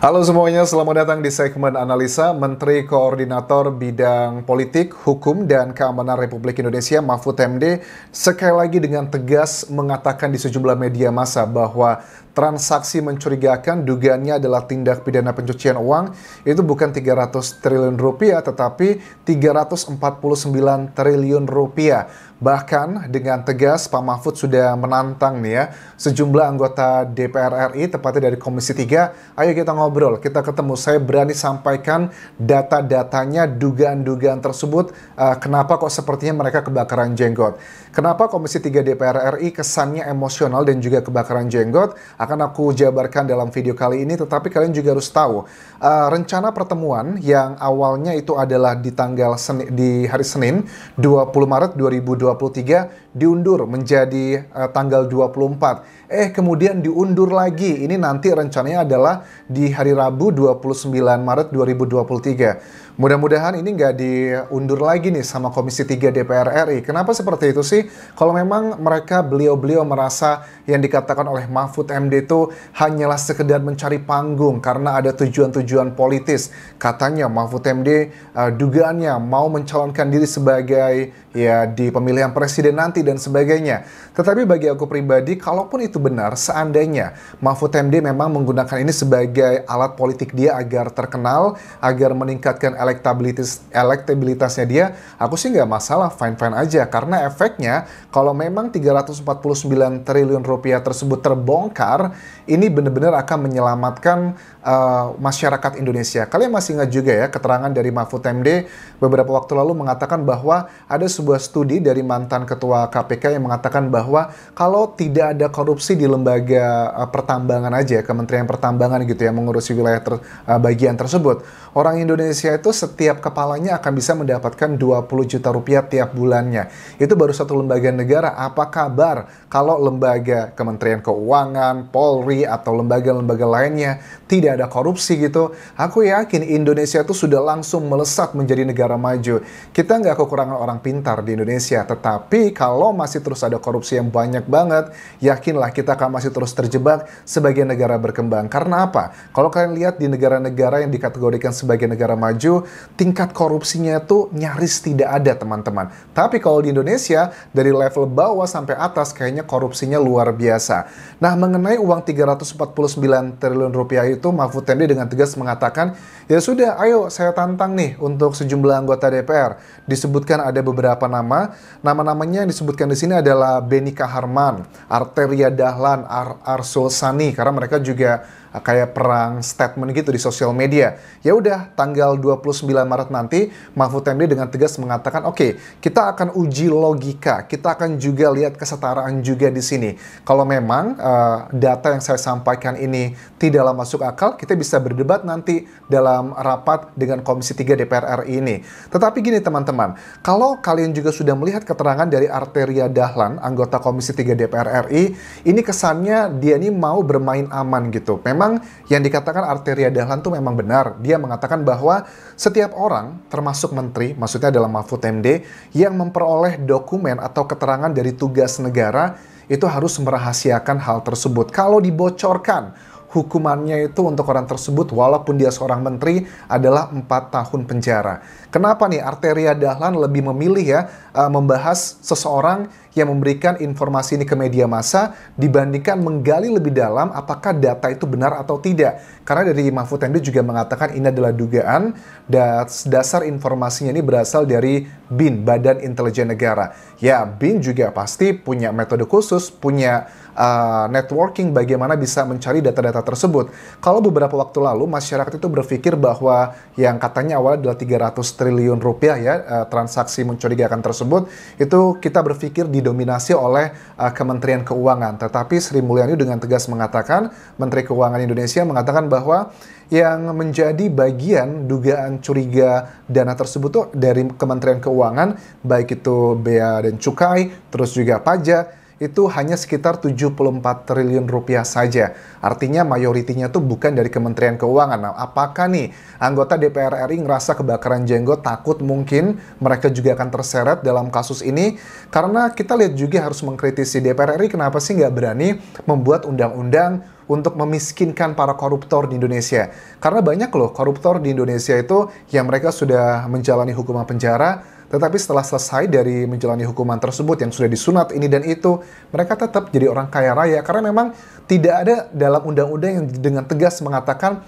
Halo semuanya, selamat datang di segmen analisa. Menteri Koordinator Bidang Politik, Hukum, dan Keamanan Republik Indonesia Mahfud MD sekali lagi dengan tegas mengatakan di sejumlah media massa bahwa transaksi mencurigakan dugaannya adalah tindak pidana pencucian uang itu bukan 300 triliun rupiah tetapi 349 triliun rupiah. Bahkan dengan tegas Pak Mahfud sudah menantang nih ya sejumlah anggota DPR RI tepatnya dari Komisi 3, ayo kita ngobrol, kita ketemu, saya berani sampaikan data-datanya, dugaan-dugaan tersebut, kenapa kok sepertinya mereka kebakaran jenggot. Kenapa Komisi 3 DPR RI kesannya emosional dan juga kebakaran jenggot, akan aku jabarkan dalam video kali ini, tetapi kalian juga harus tahu, rencana pertemuan yang awalnya itu adalah di hari Senin, 20 Maret 2023, diundur menjadi tanggal 24. Kemudian diundur lagi. Ini nanti rencananya adalah di hari Rabu 29 Maret 2023. Mudah-mudahan ini nggak diundur lagi nih sama Komisi 3 DPR RI. Kenapa seperti itu sih? Kalau memang beliau-beliau merasa yang dikatakan oleh Mahfud MD itu hanyalah sekedar mencari panggung karena ada tujuan-tujuan politis. Katanya Mahfud MD dugaannya mau mencalonkan diri sebagai ya di pemilihan presiden nanti dan sebagainya. Tetapi bagi aku pribadi, kalaupun itu benar, seandainya Mahfud MD memang menggunakan ini sebagai alat politik dia agar terkenal, agar meningkatkan elektabilitasnya dia, aku sih nggak masalah, fine-fine aja. Karena efeknya, kalau memang 349 triliun rupiah tersebut terbongkar, ini benar-benar akan menyelamatkan masyarakat Indonesia. Kalian masih ingat juga ya keterangan dari Mahfud MD beberapa waktu lalu mengatakan bahwa ada sebuah studi dari mantan ketua KPK yang mengatakan bahwa kalau tidak ada korupsi di lembaga pertambangan aja, Kementerian Pertambangan gitu ya, mengurusi wilayah bagian tersebut, orang Indonesia itu setiap kepalanya akan bisa mendapatkan 20 juta rupiah tiap bulannya. Itu baru satu lembaga negara. Apa kabar kalau lembaga Kementerian Keuangan, Polri, atau lembaga-lembaga lainnya tidak ada korupsi gitu? Aku yakin Indonesia itu sudah langsung melesat menjadi negara maju. Kita nggak kekurangan orang pintar di Indonesia, tetapi kalau masih terus ada korupsi yang banyak banget, yakinlah kita akan masih terus terjebak sebagai negara berkembang. Karena apa? Kalau kalian lihat di negara-negara yang dikategorikan sebagai negara maju, tingkat korupsinya tuh nyaris tidak ada, teman-teman. Tapi kalau di Indonesia, dari level bawah sampai atas, kayaknya korupsinya luar biasa. Nah, mengenai uang 349 triliun rupiah itu, Mahfud MD dengan tegas mengatakan, ya sudah, ayo saya tantang nih untuk sejumlah anggota DPR. Disebutkan ada beberapa nama. Nama-namanya yang disebutkan di sini adalah Beni Kaharman, Arteria Dahlan, Arsul Sani, karena mereka juga kayak perang statement gitu di sosial media. Ya udah, tanggal 29 Maret nanti Mahfud MD dengan tegas mengatakan, oke, kita akan uji logika, kita akan juga lihat kesetaraan juga di sini. Kalau memang data yang saya sampaikan ini tidaklah masuk akal, kita bisa berdebat nanti dalam rapat dengan Komisi 3 DPR RI ini. Tetapi gini teman-teman, kalau kalian juga sudah melihat keterangan dari Arteria Dahlan, anggota Komisi 3 DPR RI, ini kesannya dia ini mau bermain aman gitu. Memang yang dikatakan Arteria Dahlan tuh memang benar. Dia mengatakan bahwa setiap orang, termasuk menteri, maksudnya adalah Mahfud MD, yang memperoleh dokumen atau keterangan dari tugas negara, itu harus merahasiakan hal tersebut. Kalau dibocorkan, hukumannya itu untuk orang tersebut, walaupun dia seorang menteri, adalah 4 tahun penjara. Kenapa nih Arteria Dahlan lebih memilih ya membahas seseorang yang memberikan informasi ini ke media massa dibandingkan menggali lebih dalam apakah data itu benar atau tidak? Karena dari Mahfud MD juga mengatakan ini adalah dugaan dan dasar informasinya ini berasal dari BIN, Badan Intelijen Negara. Ya, BIN juga pasti punya metode khusus, punya networking bagaimana bisa mencari data-data tersebut. Kalau beberapa waktu lalu masyarakat itu berpikir bahwa yang katanya awalnya adalah 300 triliun rupiah ya transaksi mencurigakan tersebut, itu kita berpikir didominasi oleh Kementerian Keuangan. Tetapi Sri Mulyani dengan tegas mengatakan, Menteri Keuangan Indonesia mengatakan bahwa yang menjadi bagian dugaan curiga dana tersebut tuh dari Kementerian Keuangan, baik itu Bea dan Cukai, terus juga pajak, itu hanya sekitar 74 triliun rupiah saja. Artinya mayoritinya tuh bukan dari Kementerian Keuangan. Nah, apakah nih anggota DPR RI ngerasa kebakaran jenggot, takut mungkin mereka juga akan terseret dalam kasus ini? Karena kita lihat juga harus mengkritisi DPR RI kenapa sih nggak berani membuat undang-undang untuk memiskinkan para koruptor di Indonesia. Karena banyak loh koruptor di Indonesia itu yang mereka sudah menjalani hukuman penjara, tetapi setelah selesai dari menjalani hukuman tersebut yang sudah disunat ini dan itu, mereka tetap jadi orang kaya raya. Karena memang tidak ada dalam undang-undang yang dengan tegas mengatakan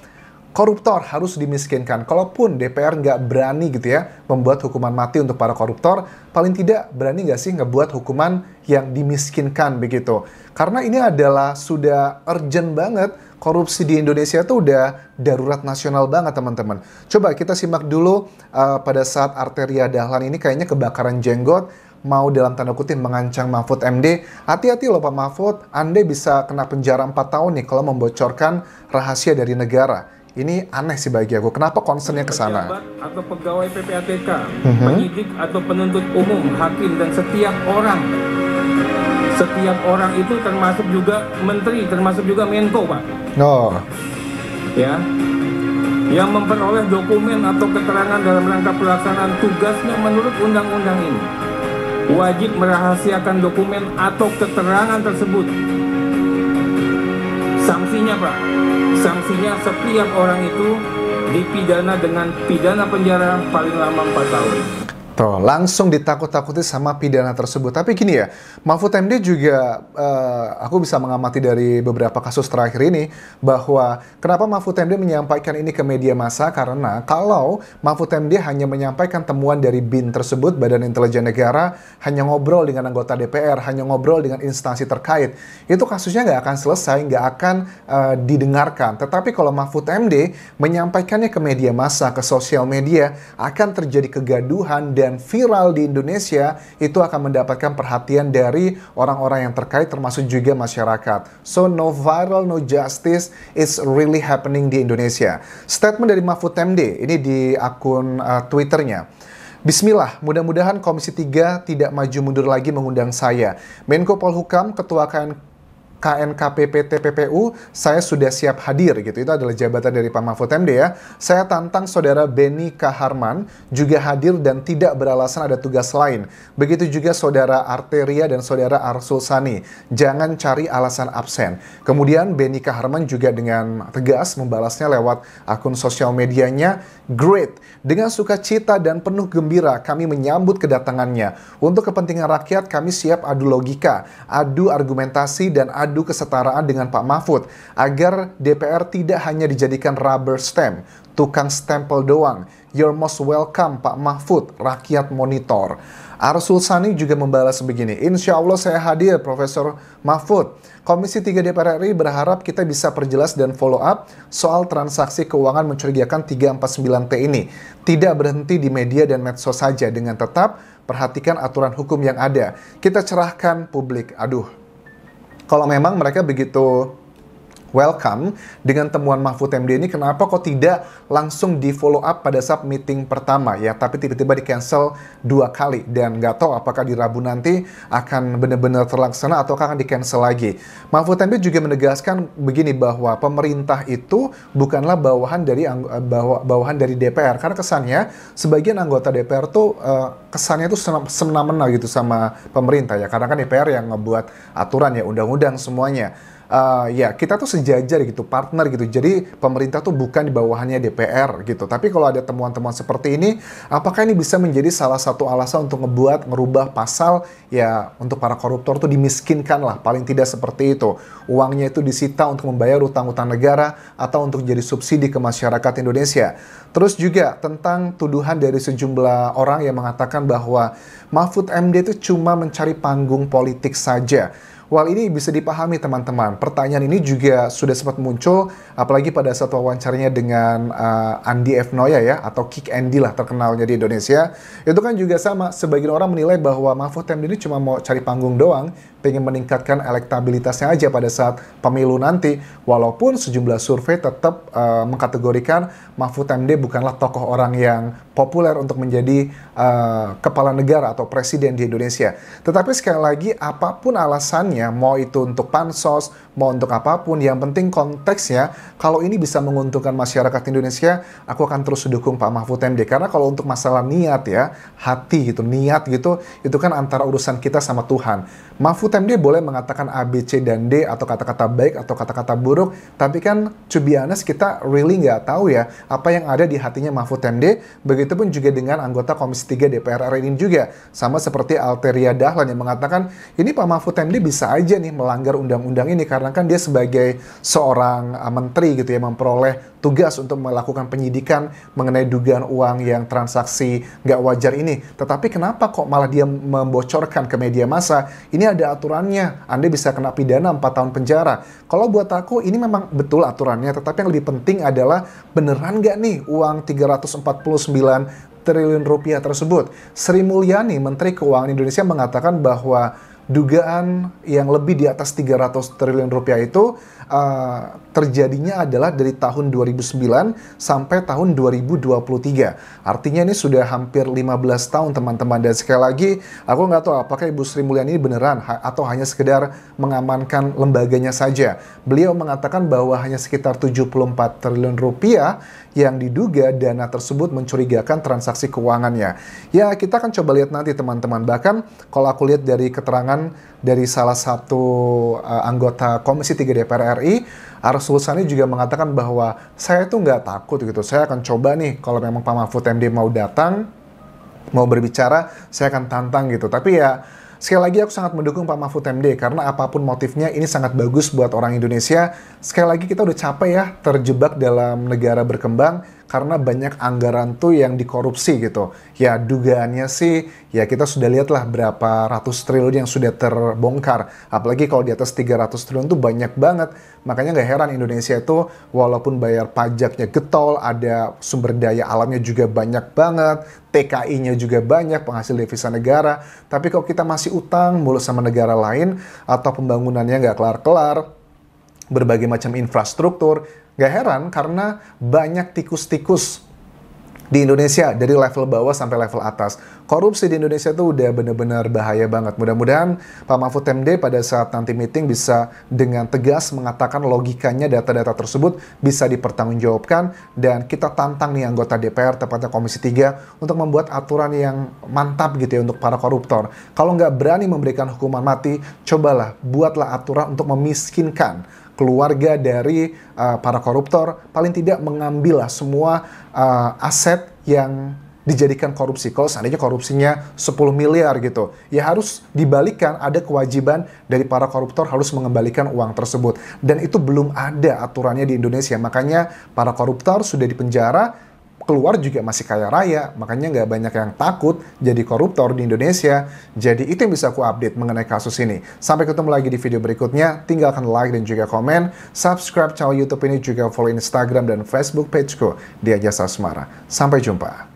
koruptor harus dimiskinkan. Kalaupun DPR nggak berani gitu ya membuat hukuman mati untuk para koruptor, paling tidak berani nggak sih ngebuat hukuman yang dimiskinkan begitu. Karena ini adalah sudah urgent banget, korupsi di Indonesia itu udah darurat nasional banget teman-teman. Coba kita simak dulu pada saat Arteria Dahlan ini kayaknya kebakaran jenggot, mau dalam tanda kutip mengancam Mahfud MD. Hati-hati loh Pak Mahfud, Anda bisa kena penjara 4 tahun nih kalau membocorkan rahasia dari negara. Ini aneh sih bagi aku. Kenapa concernnya ke sana? Pejabat atau pegawai PPATK, penyidik atau penuntut umum, hakim dan setiap orang itu termasuk juga menteri, termasuk juga Menko, Pak. Oh. Ya. Yang memperoleh dokumen atau keterangan dalam rangka pelaksanaan tugasnya menurut undang-undang ini wajib merahasiakan dokumen atau keterangan tersebut. Sanksinya, Pak. Sanksinya setiap orang itu dipidana dengan pidana penjara paling lama 4 tahun. Tuh, langsung ditakut-takuti sama pidana tersebut. Tapi gini ya, Mahfud MD juga, aku bisa mengamati dari beberapa kasus terakhir ini, bahwa kenapa Mahfud MD menyampaikan ini ke media massa, karena kalau Mahfud MD hanya menyampaikan temuan dari BIN tersebut, Badan Intelijen Negara, hanya ngobrol dengan anggota DPR, hanya ngobrol dengan instansi terkait, itu kasusnya nggak akan selesai, nggak akan didengarkan. Tetapi kalau Mahfud MD menyampaikannya ke media massa, ke sosial media, akan terjadi kegaduhan dan viral di Indonesia, itu akan mendapatkan perhatian dari orang-orang yang terkait termasuk juga masyarakat. So no viral, no justice is really happening di Indonesia. Statement dari Mahfud MD ini di akun Twitternya. Bismillah, mudah-mudahan Komisi 3 tidak maju mundur lagi mengundang saya. Menko Polhukam, Ketua KNKPP TPPU, saya sudah siap hadir gitu. Itu adalah jabatan dari Pak Mahfud MD ya. Saya tantang Saudara Beni Kaharman juga hadir dan tidak beralasan ada tugas lain. Begitu juga Saudara Arteria dan Saudara Arsul Sani. Jangan cari alasan absen. Kemudian Beni Kaharman juga dengan tegas membalasnya lewat akun sosial medianya. Great. Dengan sukacita dan penuh gembira kami menyambut kedatangannya. Untuk kepentingan rakyat kami siap adu logika, adu argumentasi dan adu kesetaraan dengan Pak Mahfud agar DPR tidak hanya dijadikan rubber stamp, tukang stempel doang. You're most welcome Pak Mahfud, rakyat monitor. Arsul Sani juga membalas begini, Insya Allah saya hadir Profesor Mahfud. Komisi 3 DPR RI berharap kita bisa perjelas dan follow up soal transaksi keuangan mencurigakan 349T ini. Tidak berhenti di media dan medsos saja, dengan tetap perhatikan aturan hukum yang ada. Kita cerahkan publik. Aduh, kalau memang mereka begitu welcome dengan temuan Mahfud MD ini, kenapa kok tidak langsung di follow up pada saat meeting pertama ya, tapi tiba-tiba di cancel 2 kali dan nggak tahu apakah di Rabu nanti akan benar-benar terlaksana atau akan di cancel lagi. Mahfud MD juga menegaskan begini, bahwa pemerintah itu bukanlah bawahan dari DPR, karena kesannya sebagian anggota DPR tuh kesannya tuh semena-mena gitu sama pemerintah ya, karena kan DPR yang ngebuat aturan ya, undang-undang semuanya. Ya kita tuh sejajar gitu, partner gitu. Jadi pemerintah tuh bukan di bawahannya DPR gitu. Tapi kalau ada temuan-temuan seperti ini, apakah ini bisa menjadi salah satu alasan untuk ngerubah pasal ya, untuk para koruptor tuh dimiskinkan lah, paling tidak seperti itu. Uangnya itu disita untuk membayar utang-utang negara atau untuk jadi subsidi ke masyarakat Indonesia. Terus juga tentang tuduhan dari sejumlah orang yang mengatakan bahwa Mahfud MD itu cuma mencari panggung politik saja. Well, ini bisa dipahami teman-teman. Pertanyaan ini juga sudah sempat muncul, apalagi pada saat wawancaranya dengan Andi F. Noya ya, atau Kick Andy lah terkenalnya di Indonesia. Itu kan juga sama, sebagian orang menilai bahwa Mahfud MD ini cuma mau cari panggung doang, pengen meningkatkan elektabilitasnya aja pada saat pemilu nanti. Walaupun sejumlah survei tetap mengkategorikan Mahfud MD bukanlah tokoh orang yang populer untuk menjadi kepala negara atau presiden di Indonesia. Tetapi sekali lagi, apapun alasannya, mau itu untuk pansos, mau untuk apapun. Yang penting konteksnya, kalau ini bisa menguntungkan masyarakat Indonesia, aku akan terus dukung Pak Mahfud MD. Karena kalau untuk masalah niat ya, hati gitu, niat gitu, itu kan antara urusan kita sama Tuhan. Mahfud MD boleh mengatakan A, B, C, dan D, atau kata-kata baik, atau kata-kata buruk, tapi kan to be honest, kita really nggak tahu ya, apa yang ada di hatinya Mahfud MD. Begitupun juga dengan anggota Komisi 3 DPR RI ini juga. Sama seperti Alteria Dahlan yang mengatakan, ini Pak Mahfud MD bisa aja nih melanggar undang-undang ini, karena kan dia sebagai seorang menteri gitu ya, memperoleh tugas untuk melakukan penyidikan mengenai dugaan uang yang transaksi nggak wajar ini. Tetapi kenapa kok malah dia membocorkan ke media massa? Ini ada aturannya, Anda bisa kena pidana 4 tahun penjara. Kalau buat aku ini memang betul aturannya, tetapi yang lebih penting adalah beneran nggak nih uang 349 triliun rupiah tersebut. Sri Mulyani, Menteri Keuangan Indonesia, mengatakan bahwa dugaan yang lebih di atas 300 triliun rupiah itu terjadinya adalah dari tahun 2009 sampai tahun 2023. Artinya ini sudah hampir 15 tahun teman-teman. Dan sekali lagi, aku nggak tahu apakah Ibu Sri Mulyani ini beneran atau hanya sekedar mengamankan lembaganya saja. Beliau mengatakan bahwa hanya sekitar 74 triliun rupiah yang diduga dana tersebut mencurigakan transaksi keuangannya. Ya, kita akan coba lihat nanti teman-teman. Bahkan kalau aku lihat dari keterangan dari salah satu anggota Komisi 3 DPR RI, Arsul Sani juga mengatakan bahwa saya tuh nggak takut gitu. Saya akan coba nih, kalau memang Pak Mahfud MD mau datang, mau berbicara, saya akan tantang gitu. Tapi ya, sekali lagi aku sangat mendukung Pak Mahfud MD, karena apapun motifnya ini sangat bagus buat orang Indonesia. Sekali lagi kita udah capek ya terjebak dalam negara berkembang karena banyak anggaran tuh yang dikorupsi gitu. Ya dugaannya sih, ya kita sudah lihat lah berapa ratus triliun yang sudah terbongkar. Apalagi kalau di atas 300 triliun tuh banyak banget. Makanya nggak heran Indonesia itu walaupun bayar pajaknya getol, ada sumber daya alamnya juga banyak banget, TKI-nya juga banyak, penghasil devisa negara. Tapi kalau kita masih utang mulu sama negara lain, atau pembangunannya nggak kelar-kelar, berbagai macam infrastruktur, nggak heran karena banyak tikus-tikus di Indonesia dari level bawah sampai level atas. Korupsi di Indonesia tuh udah bener-bener bahaya banget. Mudah-mudahan Pak Mahfud MD pada saat nanti meeting bisa dengan tegas mengatakan logikanya data-data tersebut bisa dipertanggungjawabkan, dan kita tantang nih anggota DPR, tepatnya Komisi 3, untuk membuat aturan yang mantap gitu ya untuk para koruptor. Kalau nggak berani memberikan hukuman mati, cobalah buatlah aturan untuk memiskinkan keluarga dari para koruptor, paling tidak mengambil lah semua aset yang dijadikan korupsi. Kalau seandainya korupsinya 10 miliar gitu, ya harus dibalikan, ada kewajiban dari para koruptor harus mengembalikan uang tersebut. Dan itu belum ada aturannya di Indonesia, makanya para koruptor sudah dipenjara, keluar juga masih kaya raya, makanya nggak banyak yang takut jadi koruptor di Indonesia. Jadi itu yang bisa aku update mengenai kasus ini. Sampai ketemu lagi di video berikutnya, tinggalkan like dan juga komen, subscribe channel YouTube ini, juga follow Instagram dan Facebook pageku Dia Jasa Asmara. Sampai jumpa.